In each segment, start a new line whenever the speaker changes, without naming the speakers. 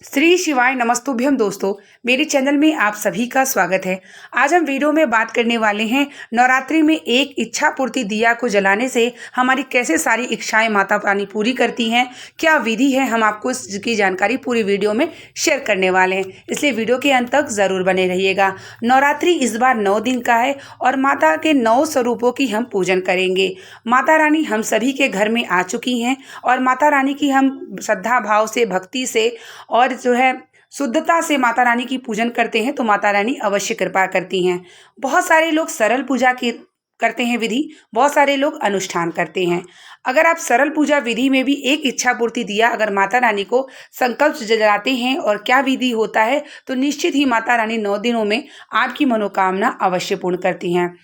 श्री शिवाय नमस्तुभ्यम दोस्तों, मेरे चैनल में आप सभी का स्वागत है। आज हम वीडियो में बात करने वाले हैं नवरात्रि में एक इच्छा पूर्ति दिया को जलाने से हमारी कैसे सारी इच्छाएं माता रानी पूरी करती हैं, क्या विधि है, हम आपको इसकी जानकारी पूरी वीडियो में शेयर करने वाले हैं। इसलिए वीडियो के अंत तक ज़रूर बने रहिएगा। नवरात्रि इस बार 9 दिन का है और माता के 9 स्वरूपों की हम पूजन करेंगे। माता रानी हम सभी के घर में आ चुकी हैं और माता रानी की हम श्रद्धा भाव से, भक्ति से और जो है शुद्धता से माता रानी की पूजन करते हैं तो माता रानी अवश्य कृपा करती हैं। बहुत सारे लोग सरल पूजा की करते हैं विधि, बहुत सारे लोग अनुष्ठान करते हैं। अगर आप सरल पूजा विधि में भी एक इच्छा पूर्ति दिया अगर माता रानी को संकल्प जलाते हैं और क्या विधि होता है तो निश्चित ही माता रानी 9 दिनों में आपकी मनोकामना अवश्य पूर्ण करती हैं।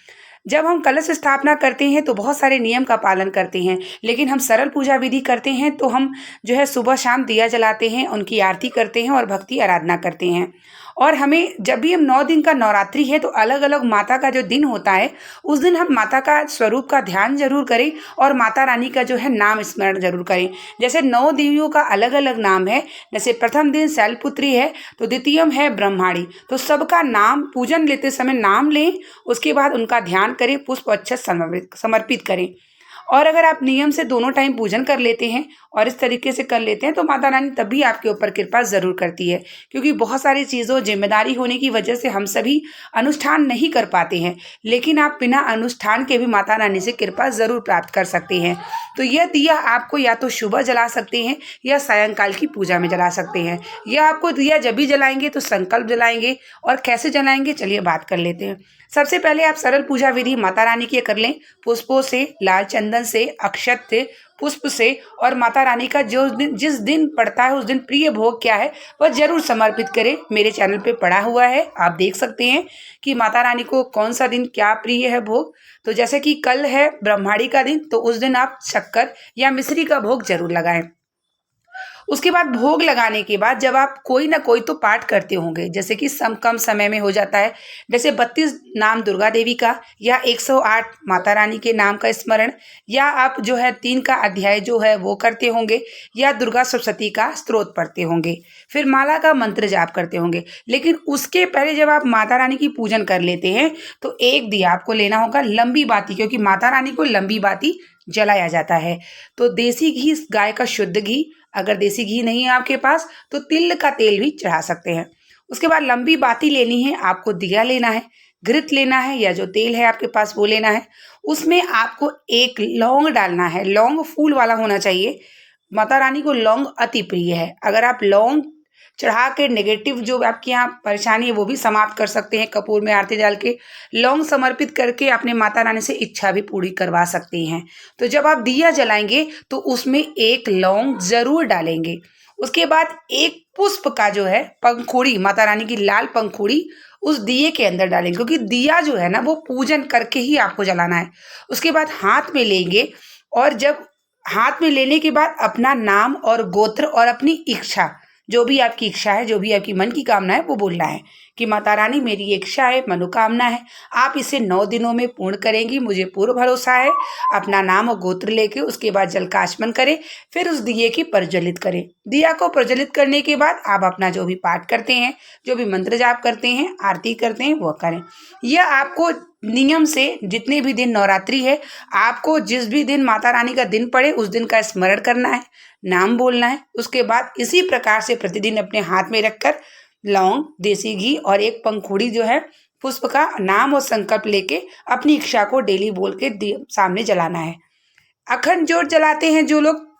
जब हम कलश स्थापना करते हैं तो बहुत सारे नियम का पालन करते हैं, लेकिन हम सरल पूजा विधि करते हैं तो हम जो है सुबह शाम दिया जलाते हैं, उनकी आरती करते हैं और भक्ति आराधना करते हैं। और हमें जब भी हम 9 दिन का नवरात्रि है तो अलग अलग माता का जो दिन होता है उस दिन हम माता का स्वरूप का ध्यान जरूर करें और माता रानी का जो है नाम स्मरण जरूर करें। जैसे 9 देवियों का अलग अलग नाम है, जैसे प्रथम दिन शैलपुत्री है तो द्वितीयम है ब्रह्माणी, तो सबका नाम पूजन लेते समय नाम लें, उसके बाद उनका ध्यान करें, पुष्प अच्छे समर्पित करें। और अगर आप नियम से दोनों टाइम पूजन कर लेते हैं और इस तरीके से कर लेते हैं तो माता रानी तब भी आपके ऊपर कृपा ज़रूर करती है, क्योंकि बहुत सारी चीज़ों जिम्मेदारी होने की वजह से हम सभी अनुष्ठान नहीं कर पाते हैं, लेकिन आप बिना अनुष्ठान के भी माता रानी से कृपा ज़रूर प्राप्त कर सकते हैं। तो यह दिया आपको या तो सुबह जला सकते हैं या सायंकाल की पूजा में जला सकते हैं। यह आपको दिया जब भी जलाएंगे तो संकल्प जलाएंगे, और कैसे जलाएंगे चलिए बात कर लेते हैं। सबसे पहले आप सरल पूजा विधि माता रानी की कर लें, पुष्पों से, लाल चंदन से, अक्षत से, पुष्प से, और माता रानी का जिस दिन पड़ता है उस दिन प्रिय भोग क्या है वह जरूर समर्पित करें। मेरे चैनल पे पड़ा हुआ है, आप देख सकते हैं कि माता रानी को कौन सा दिन क्या प्रिय है भोग। तो जैसे कि कल है ब्रह्माणी का दिन, तो उस दिन आप शक्कर या मिश्री का भोग जरूर लगाएं। उसके बाद भोग लगाने के बाद जब आप कोई ना कोई तो पाठ करते होंगे, जैसे कि कम समय में हो जाता है, जैसे 32 नाम दुर्गा देवी का या 108 माता रानी के नाम का स्मरण, या आप जो है 3 का अध्याय जो है वो करते होंगे, या दुर्गा सप्तशती का स्तोत्र पढ़ते होंगे, फिर माला का मंत्र जाप करते होंगे। लेकिन उसके पहले जब आप माता रानी की पूजन कर लेते हैं तो एक दिया आपको लेना होगा लंबी बाती, क्योंकि माता रानी को लंबी बाती जलाया जाता है। तो देसी घी, गाय का शुद्ध घी, अगर देसी घी नहीं है आपके पास तो तिल का तेल भी चढ़ा सकते हैं। उसके बाद लंबी बाती लेनी है, आपको दिया लेना है, घृत लेना है या जो तेल है आपके पास वो लेना है। उसमें आपको एक लौंग डालना है, लौंग फूल वाला होना चाहिए। माता रानी को लौंग अति प्रिय है। अगर आप लौंग चढ़ा के नेगेटिव जो आपके यहाँ परेशानी है वो भी समाप्त कर सकते हैं। कपूर में आरती डाल के लौंग समर्पित करके अपने माता रानी से इच्छा भी पूरी करवा सकते हैं। तो जब आप दिया जलाएंगे तो उसमें एक लौंग जरूर डालेंगे। उसके बाद एक पुष्प का जो है पंखुड़ी, माता रानी की लाल पंखुड़ी उस दिए के अंदर डालेंगे, क्योंकि दिया जो है ना वो पूजन करके ही आपको जलाना है। उसके बाद हाथ में लेंगे और जब हाथ में लेने के बाद अपना नाम और गोत्र और अपनी इच्छा, जो भी आपकी इच्छा है, जो भी आपकी मन की कामना है वो बोलना है कि माता रानी मेरी इच्छा है, मनोकामना है, आप इसे 9 दिनों में पूर्ण करेंगी, मुझे पूर्ण भरोसा है। अपना नाम और गोत्र लेके उसके बाद जल का आचमन करें, फिर उस दिए की प्रज्वलित करें। दिया को प्रज्वलित करने के बाद आप अपना जो भी पाठ करते हैं, जो भी मंत्र जाप करते हैं, आरती करते हैं वो करें। यह आपको नियम से जितने भी दिन नवरात्रि है, आपको जिस भी दिन माता रानी का दिन पड़े उस दिन का स्मरण करना है, नाम बोलना है। उसके बाद इसी प्रकार से प्रतिदिन अपने हाथ में रखकर लौंग, देसी घी और एक पंखुड़ी जो है पुष्प का नाम और संकल्प लेके अपनी इच्छा को डेली बोल के सामने जलाना है। अखंड ज्योत जलाते हैं जो लोग,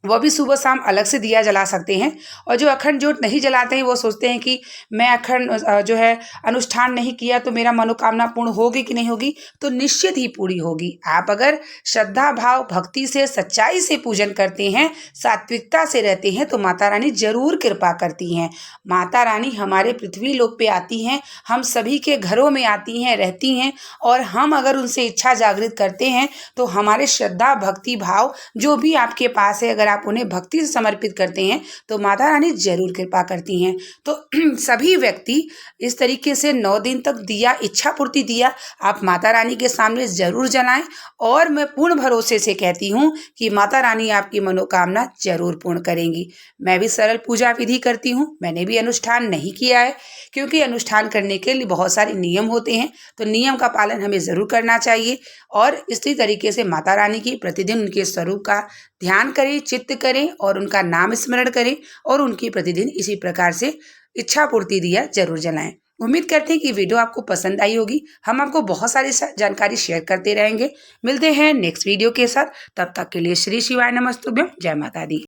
वह भी सुबह शाम अलग से दिया जला सकते हैं। और जो अखंड ज्योत नहीं जलाते हैं वो सोचते हैं कि मैं अखंड जो है अनुष्ठान नहीं किया तो मेरा मनोकामना पूर्ण होगी कि नहीं होगी, तो निश्चित ही पूरी होगी। आप अगर श्रद्धा भाव भक्ति से, सच्चाई से पूजन करते हैं, सात्विकता से रहते हैं तो माता रानी जरूर कृपा करती हैं। माता रानी हमारे पृथ्वी लोक पे आती हैं, हम सभी के घरों में आती हैं, रहती हैं, और हम अगर उनसे इच्छा जागृत करते हैं तो हमारे श्रद्धा भक्ति भाव जो भी आपके पास है, अगर आप उन्हें भक्ति से समर्पित करते हैं तो माता रानी जरूर कृपा करती हैं। तो सभी व्यक्ति इस तरीके से 9 दिन तक दिया, इच्छा पूर्ति दिया आप माता रानी के सामने जरूर जलाएं। और मैं पूर्ण भरोसे से कहती हूँ कि माता रानी आपकी मनोकामना जरूर पूर्ण करेंगी। मैं भी सरल पूजा विधि करती हूँ, मैंने भी अनुष्ठान नहीं किया है, क्योंकि अनुष्ठान करने के लिए बहुत सारे नियम होते हैं, तो नियम का पालन हमें जरूर करना चाहिए। और इसी तरीके से माता रानी की प्रतिदिन उनके स्वरूप का ध्यान करें, चित्त करें और उनका नाम स्मरण करें और उनकी प्रतिदिन इसी प्रकार से इच्छा पूर्ति दिया जरूर जलाएं। उम्मीद करते हैं कि वीडियो आपको पसंद आई होगी। हम आपको बहुत सारी जानकारी शेयर करते रहेंगे। मिलते हैं नेक्स्ट वीडियो के साथ, तब तक के लिए श्री शिवाय नमस्तुभ्यम, जय माता दी।